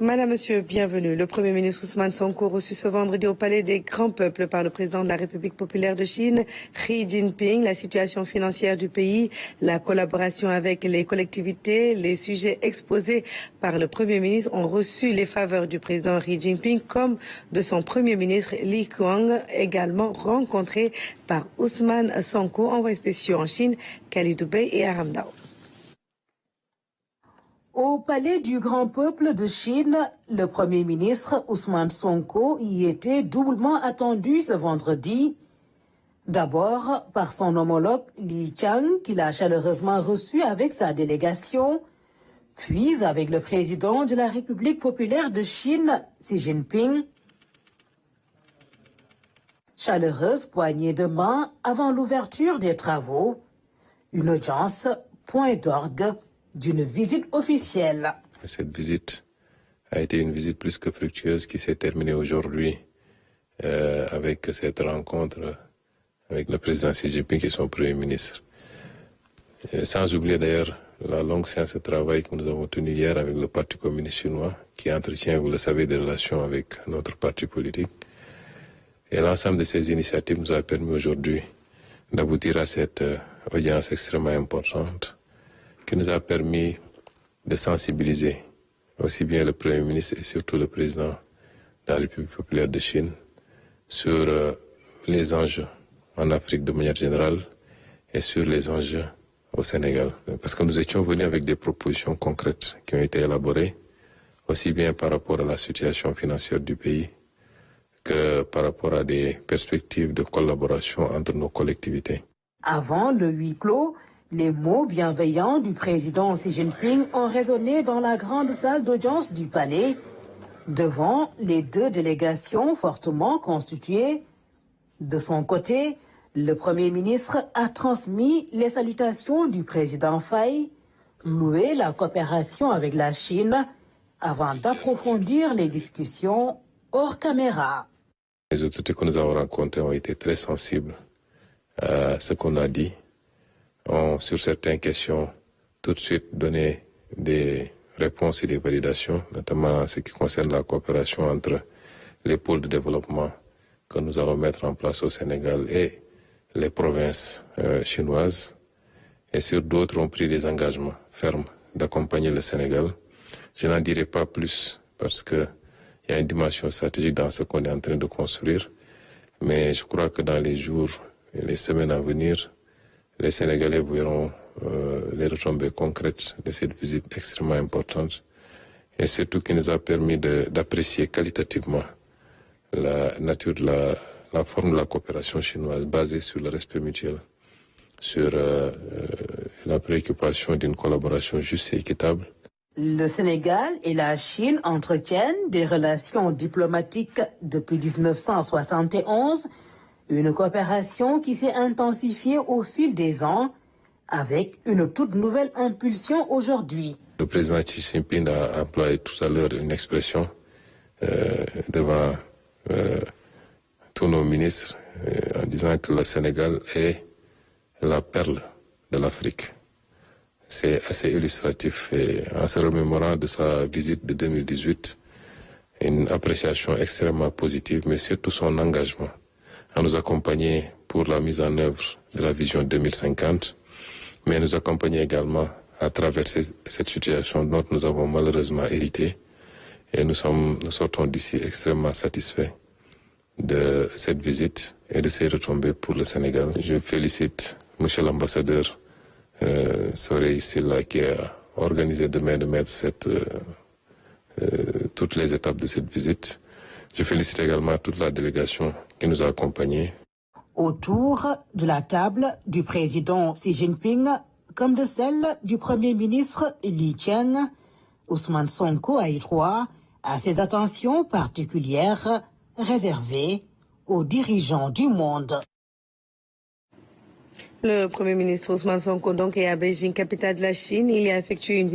Madame, Monsieur, bienvenue. Le Premier ministre Ousmane Sonko reçu ce vendredi au Palais des Grands Peuples par le président de la République populaire de Chine, Xi Jinping. La situation financière du pays, la collaboration avec les collectivités, les sujets exposés par le Premier ministre ont reçu les faveurs du président Xi Jinping comme de son Premier ministre Li Qiang, également rencontré par Ousmane Sonko, envoyé spéciaux en Chine, Khalidou Bey et Aram Dao. Au Palais du Grand Peuple de Chine, le Premier ministre Ousmane Sonko y était doublement attendu ce vendredi. D'abord par son homologue Li Qiang, qu'il a chaleureusement reçu avec sa délégation, puis avec le président de la République populaire de Chine, Xi Jinping. Chaleureuse poignée de main avant l'ouverture des travaux. Une audience, point d'orgue d'une visite officielle. Cette visite a été une visite plus que fructueuse qui s'est terminée aujourd'hui avec cette rencontre avec le président Xi Jinping et son Premier ministre. Sans oublier d'ailleurs la longue séance de travail que nous avons tenue hier avec le Parti communiste chinois qui entretient, vous le savez, des relations avec notre parti politique. Et l'ensemble de ces initiatives nous a permis aujourd'hui d'aboutir à cette audience extrêmement importante qui nous a permis de sensibiliser aussi bien le Premier ministre et surtout le président de la République populaire de Chine sur les enjeux en Afrique de manière générale et sur les enjeux au Sénégal. Parce que nous étions venus avec des propositions concrètes qui ont été élaborées, aussi bien par rapport à la situation financière du pays que par rapport à des perspectives de collaboration entre nos collectivités. Avant le huis clos, les mots bienveillants du président Xi Jinping ont résonné dans la grande salle d'audience du palais, devant les deux délégations fortement constituées. De son côté, le Premier ministre a transmis les salutations du président Faye, loué la coopération avec la Chine, avant d'approfondir les discussions hors caméra. Les autorités que nous avons rencontrées ont été très sensibles à ce qu'on a dit, ont sur certaines questions tout de suite donné des réponses et des validations, notamment en ce qui concerne la coopération entre les pôles de développement que nous allons mettre en place au Sénégal et les provinces chinoises. Et sur d'autres ont pris des engagements fermes d'accompagner le Sénégal. Je n'en dirai pas plus parce qu'il y a une dimension stratégique dans ce qu'on est en train de construire. Mais je crois que dans les jours et les semaines à venir, les Sénégalais verront les retombées concrètes de cette visite extrêmement importante et surtout qui nous a permis d'apprécier qualitativement la nature de la forme de la coopération chinoise basée sur le respect mutuel, sur la préoccupation d'une collaboration juste et équitable. Le Sénégal et la Chine entretiennent des relations diplomatiques depuis 1971, une coopération qui s'est intensifiée au fil des ans, avec une toute nouvelle impulsion aujourd'hui. Le président Xi Jinping a employé tout à l'heure une expression devant tous nos ministres en disant que le Sénégal est la perle de l'Afrique. C'est assez illustratif et en se remémorant de sa visite de 2018, une appréciation extrêmement positive, mais surtout son engagement à nous accompagner pour la mise en œuvre de la vision 2050, mais nous accompagner également à traverser cette situation dont nous avons malheureusement hérité. Et nous sortons d'ici extrêmement satisfaits de cette visite et de ses retombées pour le Sénégal. Je félicite M. l'ambassadeur Sorey Silla qui a organisé de main de maître toutes les étapes de cette visite. Je félicite également toute la délégation qui nous a accompagnés. Autour de la table du président Xi Jinping, comme de celle du Premier ministre Li Qiang, Ousmane Sonko a eu droit à ses attentions particulières réservées aux dirigeants du monde. Le Premier ministre Ousmane Sonko donc est à Beijing, capitale de la Chine. Il y a effectué une visite